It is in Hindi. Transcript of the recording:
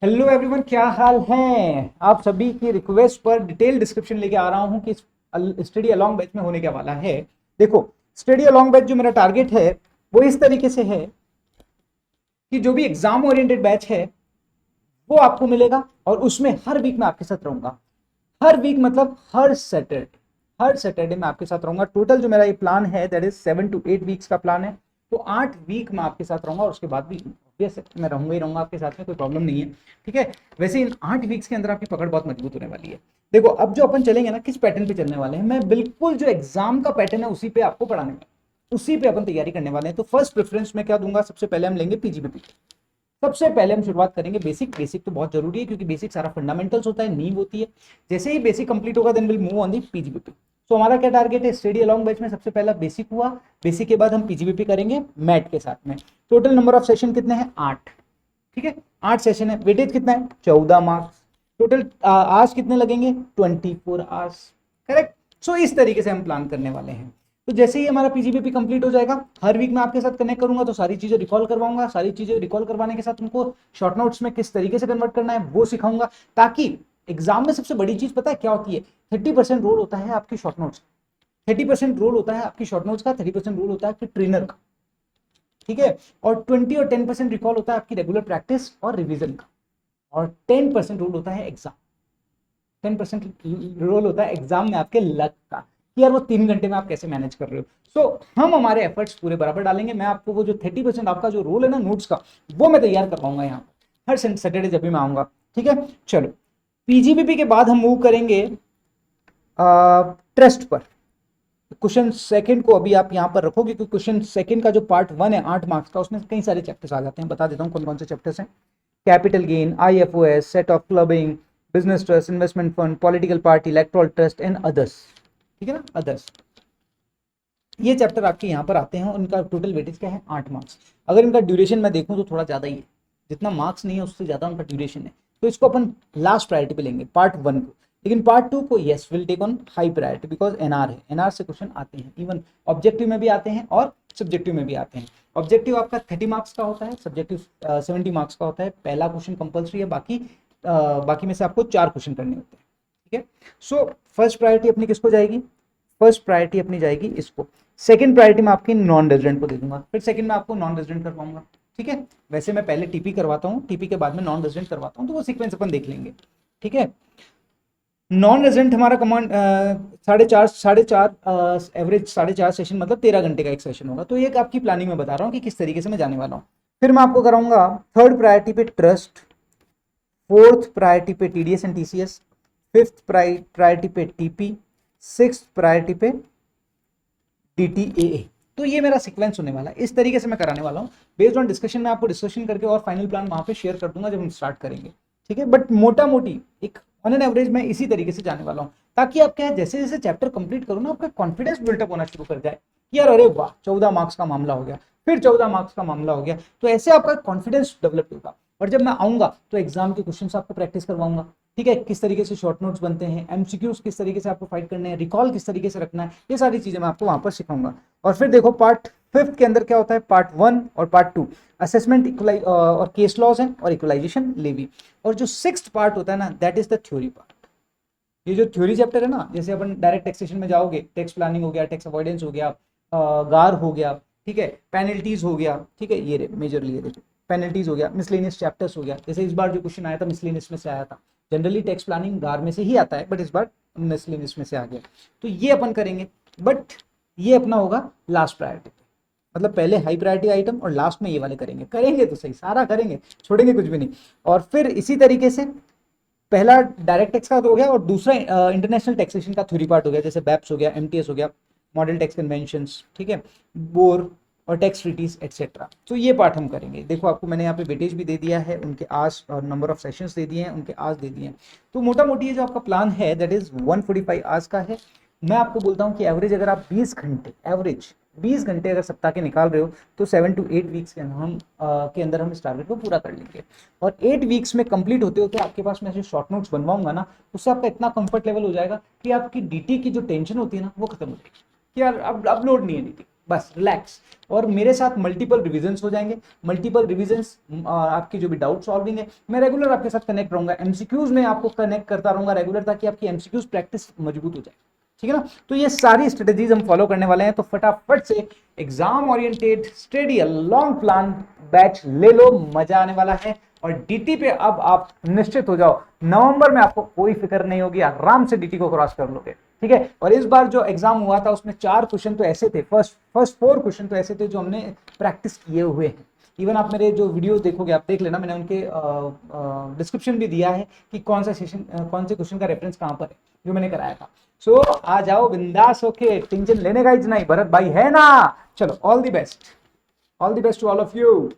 हेलो एवरीवन, क्या हाल है। आप सभी की रिक्वेस्ट पर डिटेल डिस्क्रिप्शन लेके आ रहा हूं कि स्टडी अलोंग बैच में होने क्या वाला है। देखो, स्टडी अलोंग बैच जो मेरा टारगेट है वो इस तरीके से है कि जो भी एग्जाम ओरिएंटेड बैच है वो आपको मिलेगा और उसमें हर वीक मैं आपके साथ रहूंगा। हर वीक मतलब हर सैटरडे मैं आपके साथ रहूंगा। टोटल जो मेरा ये प्लान है दैट इज 7 to 8 वीक्स का प्लान है। तो 8 वीक मैं आपके साथ रहूंगा और उसके बाद भी obvious है, मैं रहूंगा ही रहूंगा आपके साथ में, कोई प्रॉब्लम नहीं है। ठीक है। वैसे इन 8 वीक्स के अंदर आपकी पकड़ बहुत मजबूत होने वाली है। देखो, अब जो अपन चलेंगे ना, किस पैटर्न पे चलने वाले हैं, मैं बिल्कुल जो एग्जाम का पैटर्न है उसी पे आपको पढ़ाने वाला हूं। उसी पे अपन तैयारी करने वाले हैं। तो फर्स्ट प्रेफरेंस में क्या दूंगा, सबसे पहले हम लेंगे पीजीबीपी। सबसे पहले हम शुरुआत करेंगे बेसिक। बेसिक तो बहुत जरूरी है क्योंकि बेसिक सारा फंडामेंटल्स होता है, नींव होती है। जैसे ही बेसिक कंप्लीट होगा then will move on the PGBP. तो हमारा क्या टारगेट है, स्टडी अलोंग बैच में सबसे पहला बेसिक हुआ। बेसिक के बाद हम पीजीबीपी करेंगे मैट के साथ में। टोटल नंबर ऑफ सेशन कितने हैं, 8। ठीक है, 8 सेशन है। वेटेज कितना है, 14 मार्क्स। टोटल आवर्स कितने लगेंगे, 24 आवर्स। करेक्ट। सो इस तरीके से हम प्लान करने वाले हैं। तो जैसे ही हमारा पीजीबीपी कंप्लीट हो जाएगा, हर वीक मैं आपके साथ कनेक्ट करूंगा तो सारी चीजें रिकॉल करवाऊंगा। सारी चीजें रिकॉल करवाने के साथ उनको शॉर्ट नोट्स में किस तरीके से कन्वर्ट करना है वो सिखाऊंगा, ताकि एग्जाम में सबसे बड़ी चीज पता है क्या होती है, 30% रोल होता है आपकी शॉर्ट नोट्स। 30% रोल होता है आपकी शॉर्ट नोट्स का, 30% रोल होता है आपके ट्रेनर का। ठीक है। और 20 और 10% रिकॉल होता है आपकी रेगुलर प्रैक्टिस और रिविजन का। और 10% रोल होता है एग्जाम। 10% रोल होता है एग्जाम में आपके लक का, कि यार वो 3 घंटे में आप कैसे मैनेज कर रहे हो। हम हमारे एफर्ट्स पूरे बराबर डालेंगे। मैं आपको वो जो 30% आपका जो रोल है ना नोट्स का, वो मैं तैयार करवाऊंगा यहाँ पर हर सैटरडे जब भी मैं आऊंगा। ठीक है। चलो, पीजीबीपी के बाद हम मूव करेंगे ट्रस्ट पर। क्वेश्चन सेकंड को अभी आप यहां पर रखोगे क्योंकि क्वेश्चन सेकंड का जो पार्ट 1 है 8 मार्क्स का, उसमें कई सारे चैप्टर्स आ जाते हैं। बता देता हूं कौन कौन से चैप्टर्स हैं। Capital gain, IFOS, set of clubbing, business trust, investment fund, political party, electoral trust and others. ठीक है ना, अदर्स। ये चैप्टर आपके यहाँ पर आते हैं। उनका टोटल वेटेज क्या है, 8 मार्क्स। अगर इनका ड्यूरेशन मैं देखूं तो थोड़ा ज्यादा ही है। जितना मार्क्स नहीं है उससे ज्यादा उनका ड्यूरेशन है। तो इसको अपन लास्ट प्रायोरिटी पे लेंगे, पार्ट 1 को। लेकिन पार्ट 2 को yes will take on high priority because NR है। एनआर से क्वेश्चन आते हैं, इवन ऑब्जेक्टिव में भी आते हैं और सब्जेक्टिव में भी आते हैं। ऑब्जेक्टिव आपका 30 मार्क्स का होता है, सब्जेक्टिव 70 मार्क्स का होता है। पहला क्वेश्चन कंपल्सरी है, बाकी में से आपको 4 क्वेश्चन करने होते हैं। ठीक है। सो फर्स्ट प्रायोरिटी अपनी किसको जाएगी, फर्स्ट प्रायोरिटी अपनी जाएगी इसको। सेकंड प्रायोरिटी मैं आपकी नॉन रेजिडेंट को दे दूंगा, फिर सेकंड में आपको नॉन रेजिडेंट करवाऊंगा। ठीक है। वैसे मैं पहले टीपी करवाता हूँ, टीपी के बाद में नॉन रेजिडेंट करवाता हूँ, तो वो सीक्वेंस अपन देख लेंगे। ठीक है। नॉन रेजिडेंट हमारा कमांड 4.5 एवरेज 4.5 सेशन मतलब 13 घंटे का एक सेशन होगा। तो ये आपकी प्लानिंग में बता रहा हूँ कि किस तरीके से मैं जाने वाला हूँ। फिर मैं आपको कराऊंगा थर्ड प्रायोरिटी पे ट्रस्ट, फोर्थ प्रायोरिटी पे TDS and TCS, fifth priority पे टीपी, सिक्स प्रायोरिटी पे डीटीएए। तो ये मेरा सीक्वेंस होने वाला है, इस तरीके से मैं कराने वाला हूँ। बेस्ड ऑन डिस्कशन में आपको डिस्कशन करके और फाइनल प्लान वहां पे शेयर कर दूंगा जब हम स्टार्ट करेंगे। ठीक है। बट मोटा मोटी एक ऑन एन एवरेज मैं इसी तरीके से जाने वाला हूँ, ताकि आप क्या है, जैसे जैसे चैप्टर कंप्लीट करो ना, आपका कॉन्फिडेंस बिल्टअप होना शुरू कर जाए कि यार अरे वाह 14 मार्क्स का मामला हो गया, फिर 14 मार्क्स का मामला हो गया। तो ऐसे आपका कॉन्फिडेंस डेवलप होगा। और जब मैं आऊंगा तो एग्जाम के क्वेश्चन आपको प्रैक्टिस करवाऊंगा। ठीक है, किस तरीके से शॉर्ट नोट्स बनते हैं, एमसीक्यूज किस तरीके से आपको फाइट करने हैं, रिकॉल किस तरीके से रखना है, ये सारी चीजें मैं आपको वहां पर सिखाऊंगा। और फिर देखो पार्ट 5 के अंदर क्या होता है, पार्ट 1 और पार्ट 2 असेसमेंट और केस लॉज है और इक्वलाइजेशन लेवी। और जो 6th पार्ट होता है ना, that is the theory part. ये जो थ्योरी चैप्टर है ना, जैसे अपन डायरेक्ट टैक्सेशन में जाओगे, टैक्स प्लानिंग हो गया, टैक्स अवॉइडेंस हो गया, गार हो गया, ठीक है, पेनल्टीज हो गया। ठीक है, ये मेजरली ये देखो पेनल्टीज हो गया, मिसलेनियस चैप्टर्स हो गया। जैसे इस बार जो क्वेश्चन आया था मिसलेनियस में से आया था। जनरली टैक्स प्लानिंग गार में से ही आता है, बट इस बार मिसलेनियस में से आ गया। तो ये अपन करेंगे, बट ये अपना होगा लास्ट प्रायोरिटी। मतलब पहले हाई प्रायोरिटी आइटम और लास्ट में ये वाले करेंगे। करेंगे तो सही, सारा करेंगे, छोड़ेंगे कुछ भी नहीं। और फिर इसी तरीके से पहला डायरेक्ट टैक्स का हो गया और दूसरा इंटरनेशनल टैक्सेशन का थ्योरी पार्ट हो गया, जैसे बैप्स हो गया, एमटीएस हो गया, मॉडल टैक्स कन्वेंशंस। ठीक है, बोर और टैक्स ट्रीटीज एक्सेट्रा। तो ये पार्ट हम करेंगे। देखो आपको मैंने यहाँ पे वेटेज भी दे दिया है, उनके आस और नंबर ऑफ सेशंस दे दिए हैं, उनके आस दे दिए हैं। तो मोटा मोटी ये जो आपका प्लान है दैट इज 145 आवर्स का है। मैं आपको बोलता हूँ कि एवरेज अगर आप 20 घंटे, एवरेज 20 घंटे अगर सप्ताह के निकाल रहे हो तो 7 to 8 वीक्स के अंदर हम इस टारगेट को पूरा कर लेंगे। और 8 वीक्स में कंप्लीट होते होते आपके पास मैं जो शॉर्ट नोट्स बनवाऊंगा ना, उससे आपका इतना कंफर्ट लेवल हो जाएगा कि आपकी डीटी की जो टेंशन होती है ना वो खत्म हो जाएगी कि यार अब लोड नहीं है डीटी। बस रिलैक्स। और मेरे साथ मल्टीपल रिविजन्स हो जाएंगे, मल्टीपल रिविजन्स, आपकी जो भी डाउट सॉल्विंग है, मैं रेगुलर आपके साथ कनेक्ट रहूंगा, एमसीक्यूज में आपको कनेक्ट करता रहूंगा रेगुलर, ताकि आपकी एमसीक्यूज प्रैक्टिस मजबूत हो जाए, ठीक है ना। तो ये सारी स्ट्रेटेजीज हम फॉलो करने वाले हैं, तो फटाफट से exam oriented study long plan batch ले लो, मजा आने वाला है। और डीटी पे अब आप निश्चित हो जाओ, नवंबर में आपको कोई फिक्र नहीं होगी, आराम से डीटी को क्रॉस कर लोगे, ठीक है। और इस बार जो एग्जाम हुआ था उसमें 4 क्वेश्चन तो ऐसे थे, फर्स्ट 4 क्वेश्चन तो ऐसे थे जो हमने प्रैक्टिस किए हुए हैं। इवन आप मेरे जो वीडियो देखोगे, आप देख लेना, मैंने उनके डिस्क्रिप्शन भी दिया है कि कौन सा सेशन, कौन से क्वेश्चन का रेफरेंस कहां पर है जो मैंने कराया था। सो आ जाओ बिंदास होके, टेंशन लेने का ही नहीं, भरत भाई है ना। चलो, all the best, all the best to all of you.